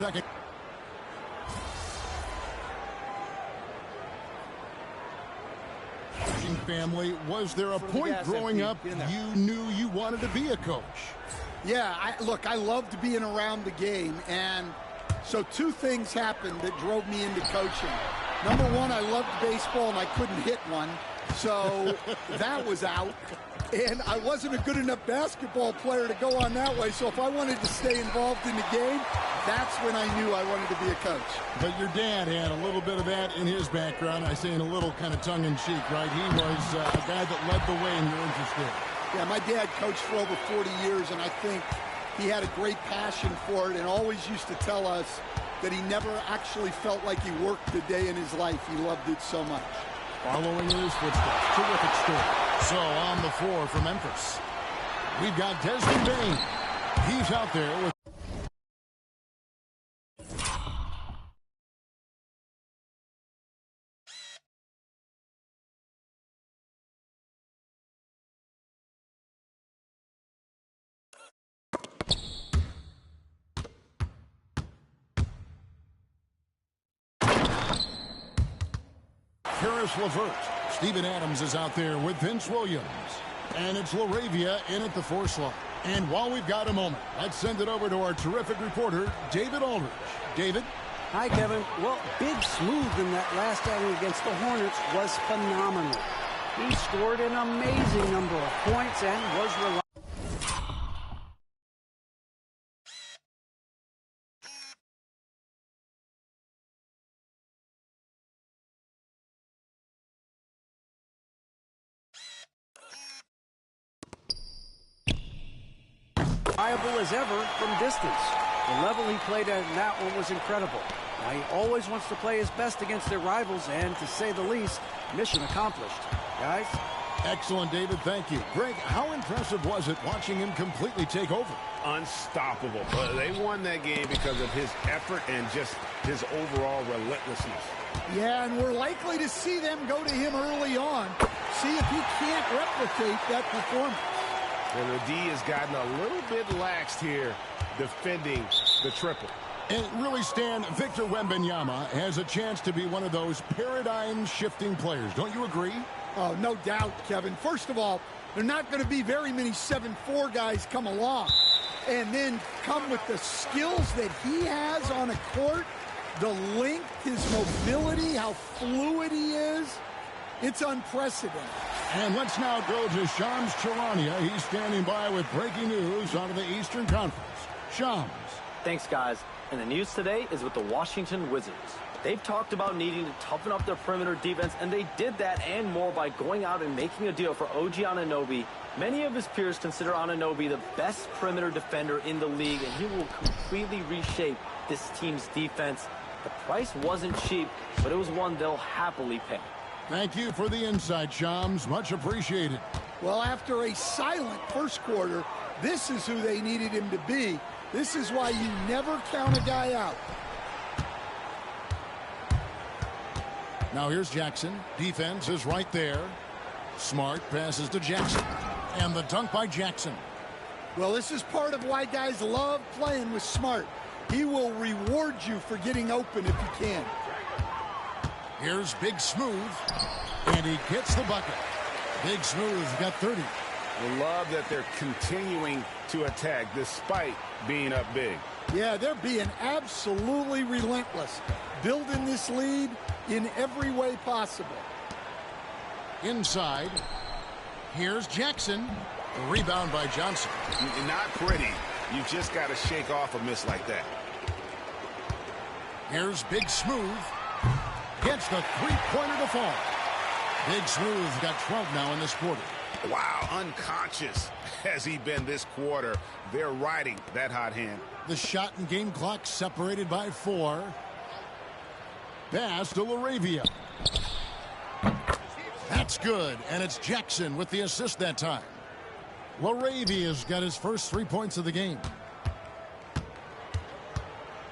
Second. Family, was there a point growing up you knew you wanted to be a coach? Yeah, I loved being around the game, and so two things happened that drove me into coaching. Number one, I loved baseball, and I couldn't hit one, so that was out. And I wasn't a good enough basketball player to go on that way, so if I wanted to stay involved in the game, that's when I knew I wanted to be a coach. But your dad had a little bit of that in his background. I say in a little kind of tongue-in-cheek, right? He was a guy that led the way, and you're interested. Yeah, my dad coached for over 40 years, and I think he had a great passion for it and always used to tell us that he never actually felt like he worked a day in his life. He loved it so much. Following in his footsteps. Terrific story. So on the floor for Memphis, we've got Desmond Bain. He's out there with Karis LeVert. Steven Adams is out there with Vince Williams. And it's LaRavia in at the 4 slot. And while we've got a moment, let's send it over to our terrific reporter, David Aldridge. David? Hi, Kevin. Well, Big Smooth in that last outing against the Hornets was phenomenal. He scored an amazing number of points and was reliable. As ever from distance. The level he played at in that one was incredible. Now, he always wants to play his best against their rivals, and to say the least, mission accomplished. Guys? Excellent, David. Thank you. Greg, how impressive was it watching him completely take over? Unstoppable. They won that game because of his effort and just his overall relentlessness. Yeah, and we're likely to see them go to him early on. See if he can't replicate that performance. And the D has gotten a little bit laxed here defending the triple. And really, Stan, Victor Wembanyama has a chance to be one of those paradigm-shifting players. Don't you agree? Oh, no doubt, Kevin. First of all, there are not going to be very many 7'4" guys come along. And then come with the skills that he has on a court, the length, his mobility, how fluid he is. It's unprecedented. And let's now go to Shams Charania. He's standing by with breaking news out of the Eastern Conference. Shams. Thanks, guys. And the news today is with the Washington Wizards. They've talked about needing to toughen up their perimeter defense, and they did that and more by going out and making a deal for OG Anunoby. Many of his peers consider Anunoby the best perimeter defender in the league, and he will completely reshape this team's defense. The price wasn't cheap, but it was one they'll happily pay. Thank you for the insight, Shams. Much appreciated. Well, after a silent first quarter, this is who they needed him to be. This is why you never count a guy out. Now here's Jackson. Defense is right there. Smart passes to Jackson. And the dunk by Jackson. Well, this is part of why guys love playing with Smart. He will reward you for getting open if you can. Here's Big Smooth, and he gets the bucket. Big Smooth got 30. I love that they're continuing to attack despite being up big. Yeah, they're being absolutely relentless, building this lead in every way possible. Inside, here's Jackson. The rebound by Johnson. Not pretty. You just got to shake off a miss like that. Here's Big Smooth. Gets the three-pointer to fall. Big Smooth got 12 now in this quarter. Wow, unconscious has he been this quarter. They're riding that hot hand. The shot and game clock separated by 4. Pass to LaRavia. That's good, and it's Jackson with the assist that time. LaRavia's got his first 3 points of the game.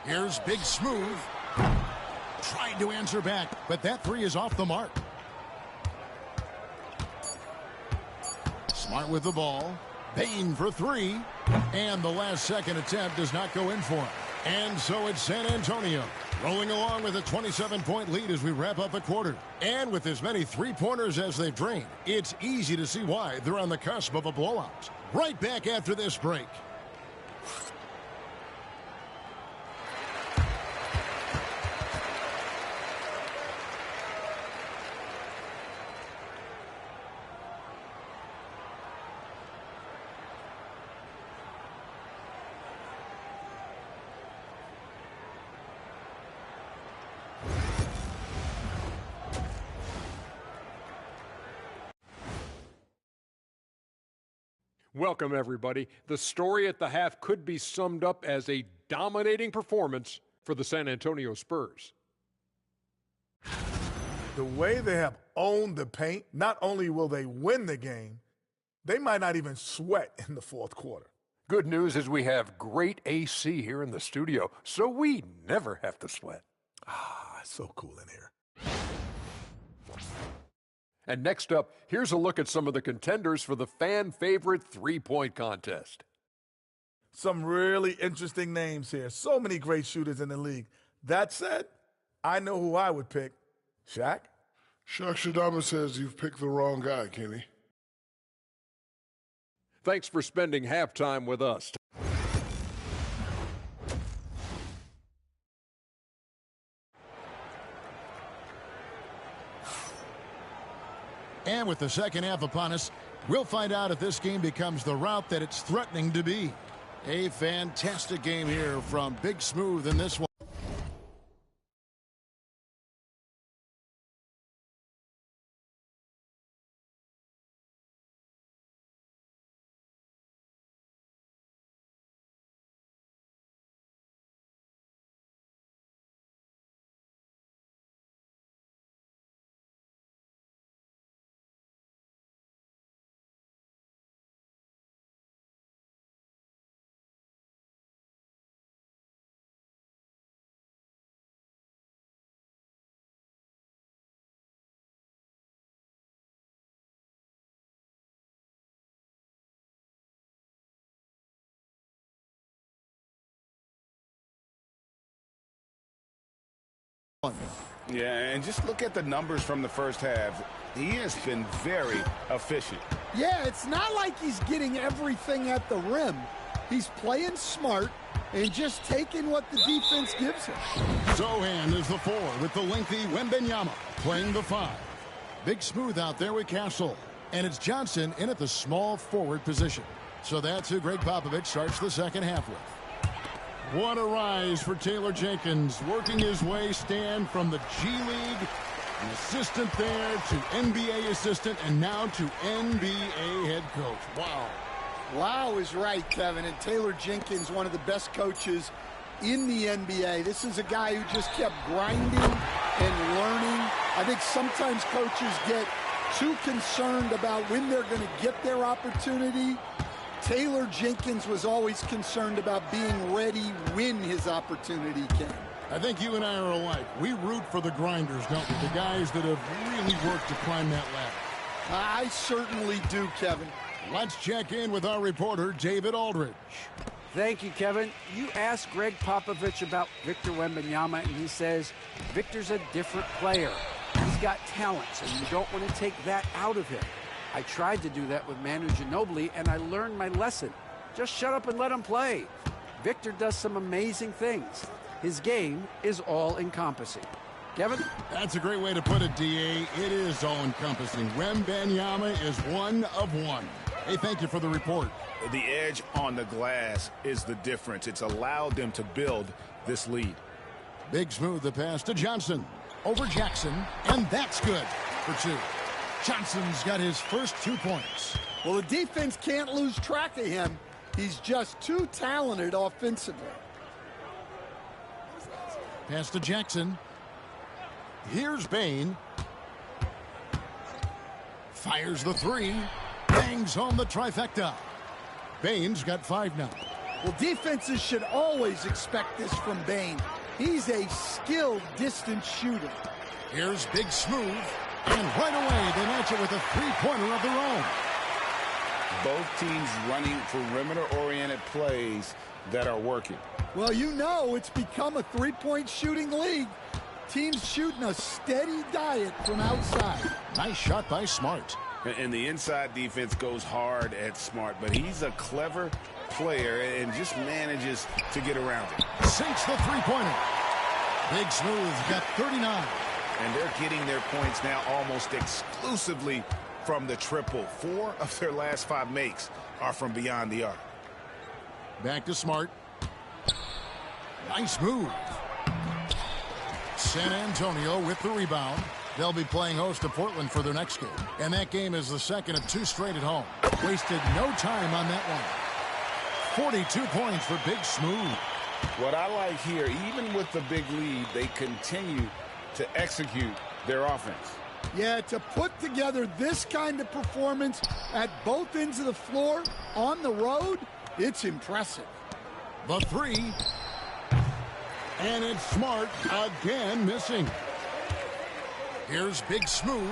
Here's Big Smooth. Trying to answer back, but that 3 is off the mark. Smart with the ball. Bain for 3. And the last second attempt does not go in for him. And so it's San Antonio rolling along with a 27-point lead as we wrap up the quarter. And with as many three-pointers as they've drained, it's easy to see why they're on the cusp of a blowout. Right back after this break. Welcome, everybody. The story at the half could be summed up as a dominating performance for the San Antonio Spurs. The way they have owned the paint, not only will they win the game, they might not even sweat in the fourth quarter. Good news is we have great AC here in the studio, so we never have to sweat. It's so cool in here. And next up, here's a look at some of the contenders for the fan-favorite three-point contest. Some really interesting names here. So many great shooters in the league. That said, I know who I would pick. Shaq? Shaq Shadama says you've picked the wrong guy, Kenny. Thanks for spending halftime with us. And with the second half upon us, we'll find out if this game becomes the route that it's threatening to be. A fantastic game here from Big Smooth in this one. Yeah, and just look at the numbers from the first half. He has been very efficient. Yeah, it's not like he's getting everything at the rim. He's playing smart and just taking what the defense gives him. Sohan is the 4 with the lengthy Wembenyama playing the 5. Big Smooth out there with Castle. And it's Johnson in at the small forward position. So that's who Greg Popovich starts the second half with. What a rise for Taylor Jenkins, working his way stand from the G League, an assistant there to NBA assistant, and now to NBA head coach. Wow. Wow is right, Kevin. And Taylor Jenkins, one of the best coaches in the NBA. This is a guy who just kept grinding and learning. I think sometimes coaches get too concerned about when they're going to get their opportunity. Taylor Jenkins was always concerned about being ready when his opportunity came. I think you and I are alike. We root for the grinders, don't we? The guys that have really worked to climb that ladder. I certainly do, Kevin. Let's check in with our reporter, David Aldridge. Thank you, Kevin. You asked Greg Popovich about Victor Wembanyama, and he says Victor's a different player. He's got talents, and you don't want to take that out of him. I tried to do that with Manu Ginobili, and I learned my lesson. Just shut up and let him play. Victor does some amazing things. His game is all-encompassing. Kevin? That's a great way to put it, D.A. It is all-encompassing. Wembanyama is one of one. Hey, thank you for the report. The edge on the glass is the difference. It's allowed them to build this lead. Big Smooth, the pass to Johnson. Over Jackson, and that's good for 2. Johnson's got his first 2 points. Well, the defense can't lose track of him. He's just too talented offensively. Pass to Jackson. Here's Bain. Fires the 3. Bangs home the trifecta. Bain's got 5 now. Well, defenses should always expect this from Bain. He's a skilled distance shooter. Here's Big Smooth. And right away, they match it with a three-pointer of their own. Both teams running perimeter-oriented plays. that are working. Well, you know it's become a three-point shooting league. Teams shooting a steady diet from outside. Nice shot by Smart. And the inside defense goes hard at Smart, but he's a clever player and just manages to get around it. Sinks the three-pointer. Big Smooth got 39. And they're getting their points now almost exclusively from the triple. 4 of their last 5 makes are from beyond the arc. Back to Smart. Nice move. San Antonio with the rebound. They'll be playing host to Portland for their next game. And that game is the second of 2 straight at home. Wasted no time on that one. 42 points for Big Smooth. What I like here, even with the big lead, they continue to execute their offense. Yeah, to put together this kind of performance at both ends of the floor on the road, it's impressive. The 3. And it's Smart again missing. Here's Big Smooth.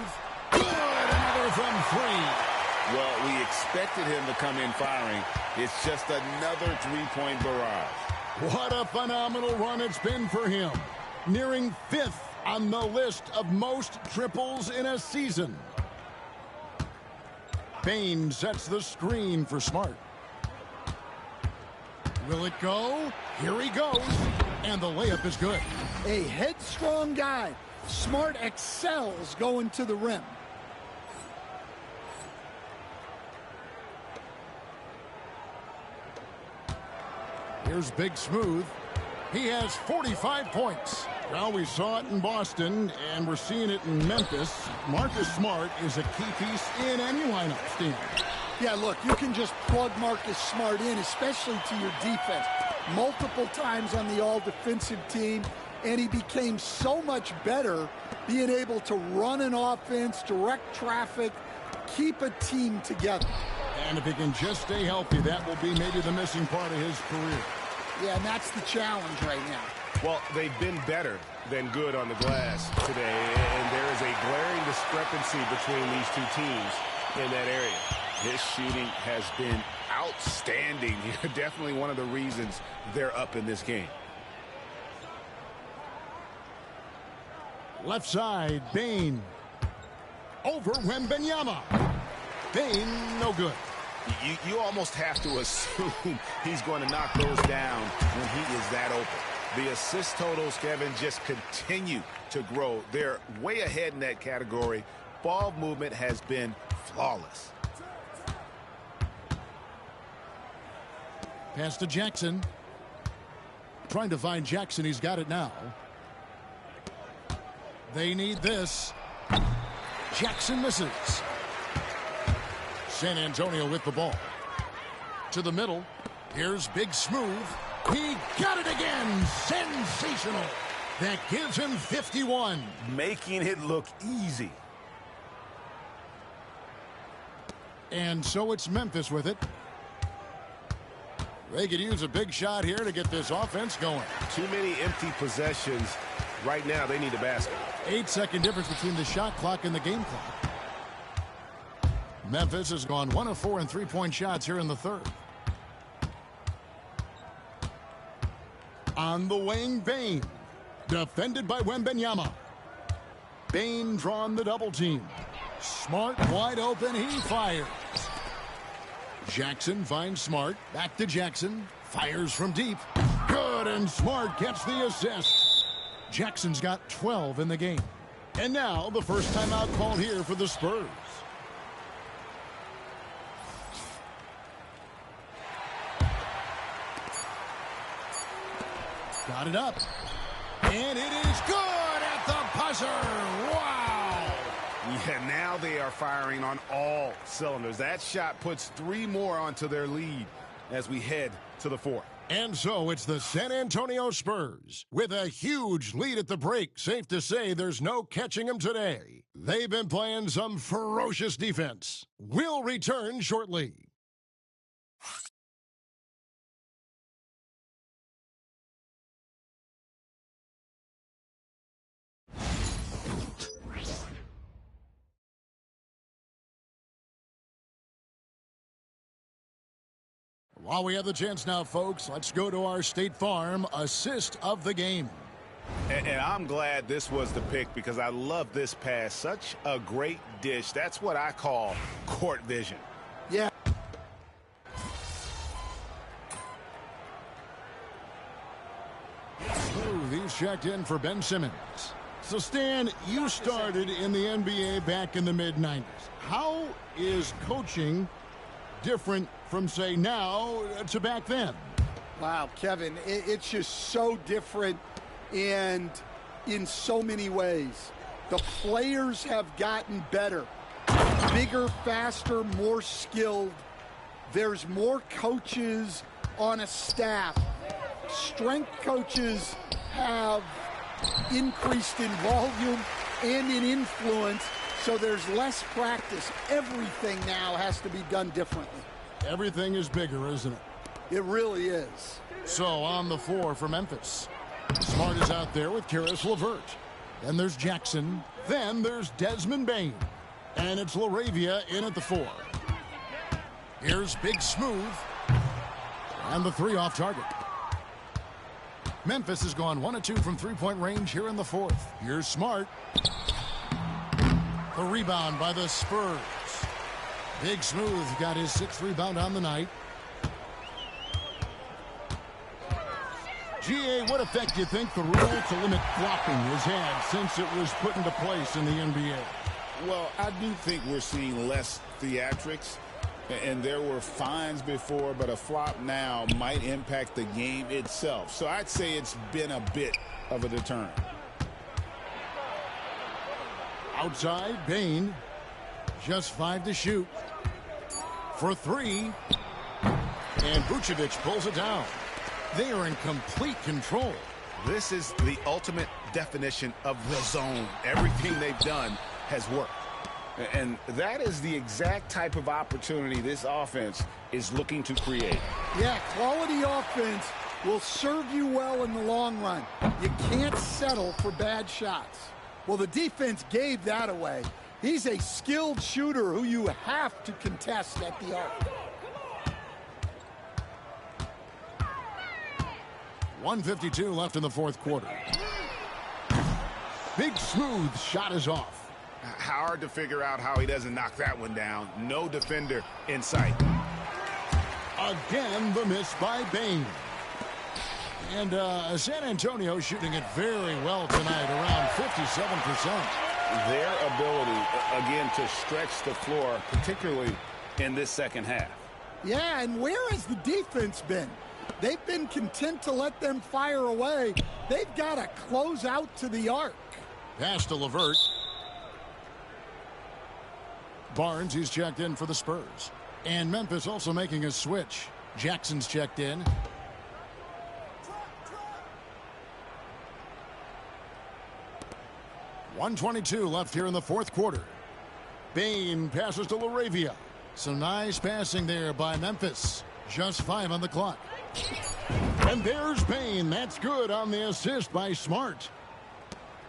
Good! Another from 3. Well, we expected him to come in firing. It's just another three-point barrage. What a phenomenal run it's been for him. Nearing 5th on the list of most triples in a season. Bain sets the screen for Smart. Will it go? Here he goes. And the layup is good. A headstrong guy. Smart excels going to the rim. Here's Big Smooth. He has 45 points. Well, we saw it in Boston, and we're seeing it in Memphis. Marcus Smart is a key piece in any lineup, Steve. Yeah, look, you can just plug Marcus Smart in, especially to your defense. Multiple times on the all-defensive team, and he became so much better being able to run an offense, direct traffic, keep a team together. And if he can just stay healthy, that will be maybe the missing part of his career. Yeah, and that's the challenge right now. Well, they've been better than good on the glass today, and there is a glaring discrepancy between these two teams in that area. His shooting has been outstanding. Definitely one of the reasons they're up in this game. Left side, Bain. Over Wembanyama. Bain, no good. You almost have to assume he's going to knock those down when he is that open. The assist totals, Kevin, just continue to grow. They're way ahead in that category. Ball movement has been flawless. Pass to Jackson. Trying to find Jackson. He's got it now. They need this. Jackson misses. San Antonio with the ball. To the middle. Here's Big Smooth. He got it again. Sensational. That gives him 51. Making it look easy. And so it's Memphis with it. They could use a big shot here to get this offense going. Too many empty possessions. Right now, they need a basket. 8-second difference between the shot clock and the game clock. Memphis has gone 1 of 4 in three-point shots here in the third. On the wing, Bain. Defended by Wembanyama. Bain drawn the double team. Smart wide open. He fires. Jackson finds Smart. Back to Jackson. Fires from deep. Good, and Smart gets the assist. Jackson's got 12 in the game. And now the first timeout called here for the Spurs. Got it up. And it is good at the buzzer. Wow. Yeah, now they are firing on all cylinders. That shot puts 3 more onto their lead as we head to the fourth. And so it's the San Antonio Spurs with a huge lead at the break. Safe to say there's no catching them today. They've been playing some ferocious defense. We'll return shortly. While we have the chance now, folks, let's go to our State Farm assist of the game. And I'm glad this was the pick because I love this pass. Such a great dish. That's what I call court vision. Yeah. Smooth, he's checked in for Ben Simmons. So, Stan, you started in the NBA back in the mid-90s. How is coaching different from, say, now to back then? Wow, Kevin, it's just so different and in so many ways. The players have gotten better, bigger, faster, more skilled. There's more coaches on a staff. Strength coaches have increased in volume and in influence, so there's less practice. Everything now has to be done differently. Everything is bigger, isn't it? It really is. So on the floor for Memphis, Smart is out there with Karis LeVert. Then there's Jackson. Then there's Desmond Bane. And it's LaRavia in at the 4. Here's Big Smooth. And the 3 off target. Memphis has gone 1 of 2 from three-point range here in the 4th. Here's Smart. The rebound by the Spurs. Big Smooth got his 6th rebound on the night. GA, what effect do you think the rule to limit flopping has had since it was put into place in the NBA? Well, I do think we're seeing less theatrics, and there were fines before, but a flop now might impact the game itself. So I'd say it's been a bit of a deterrent. Outside, Bane. Just 5 to shoot. For 3. And Vucevic pulls it down. They are in complete control. This is the ultimate definition of the zone. Everything they've done has worked. And that is the exact type of opportunity this offense is looking to create. Yeah, quality offense will serve you well in the long run. You can't settle for bad shots. Well, the defense gave that away. He's a skilled shooter who you have to contest at the arc. 1:52 left in the 4th quarter. Big Smooth shot is off. Hard to figure out how he doesn't knock that one down. No defender in sight. Again, the miss by Bane. And San Antonio shooting it very well tonight, around 57%. Their ability, again, to stretch the floor, particularly in this second half. Yeah, and where has the defense been? They've been content to let them fire away. They've got to close out to the arc. Pass to LeVert. Barnes, he's checked in for the Spurs. And Memphis also making a switch. Jackson's checked in. .122 left here in the 4th quarter. Bane passes to LaRavia. Some nice passing there by Memphis. Just 5 on the clock. And there's Bane. That's good on the assist by Smart.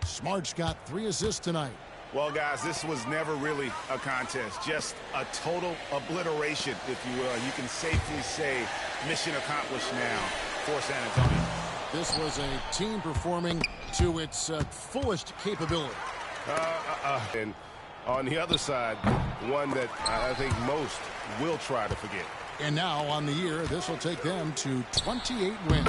Smart's got 3 assists tonight. Well, guys, this was never really a contest. Just a total obliteration, if you will. You can safely say mission accomplished now for San Antonio. This was a team performing to its fullest capability. And on the other side, one that I think most will try to forget. And now on the year, this will take them to 28 wins.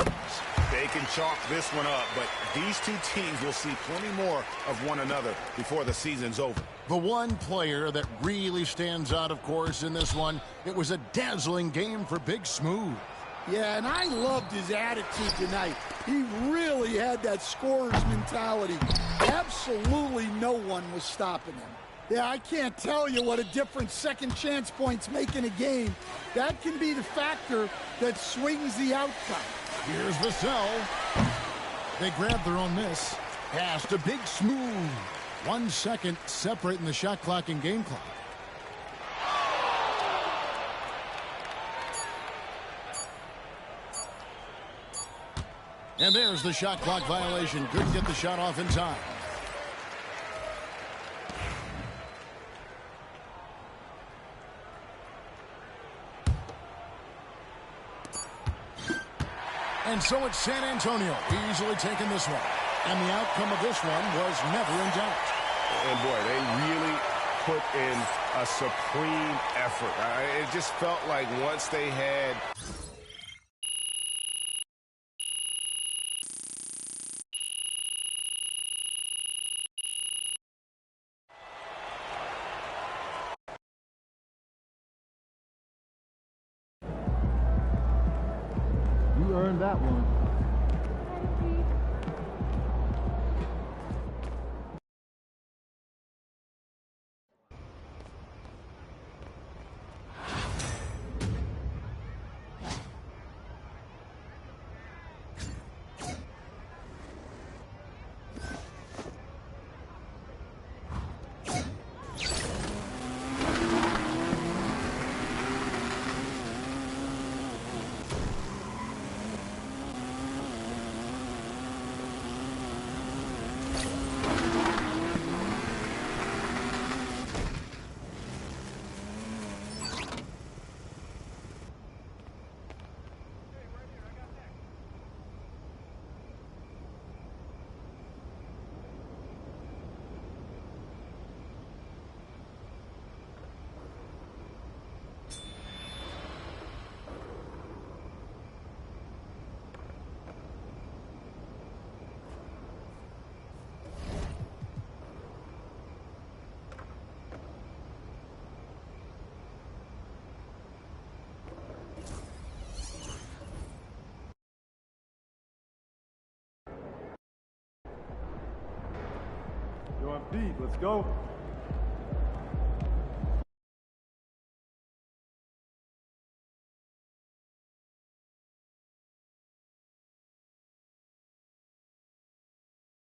They can chalk this one up, but these two teams will see plenty more of one another before the season's over. The one player that really stands out, of course, in this one, it was a dazzling game for Big Smooth. Yeah, and I loved his attitude tonight. He really had that scorer's mentality. Absolutely no one was stopping him. Yeah, I can't tell you what a difference second chance points make in a game. That can be the factor that swings the outcome. Here's Vassell. They grab their own miss. Pass to Big Smooth. 1 second separating the shot clock and game clock. And there's the shot clock violation. Couldn't get the shot off in time. And so it's San Antonio easily taking this one. And the outcome of this one was never in doubt. And, boy, they really put in a supreme effort. It just felt like once they had... You earned that one. You're on beat. Let's go.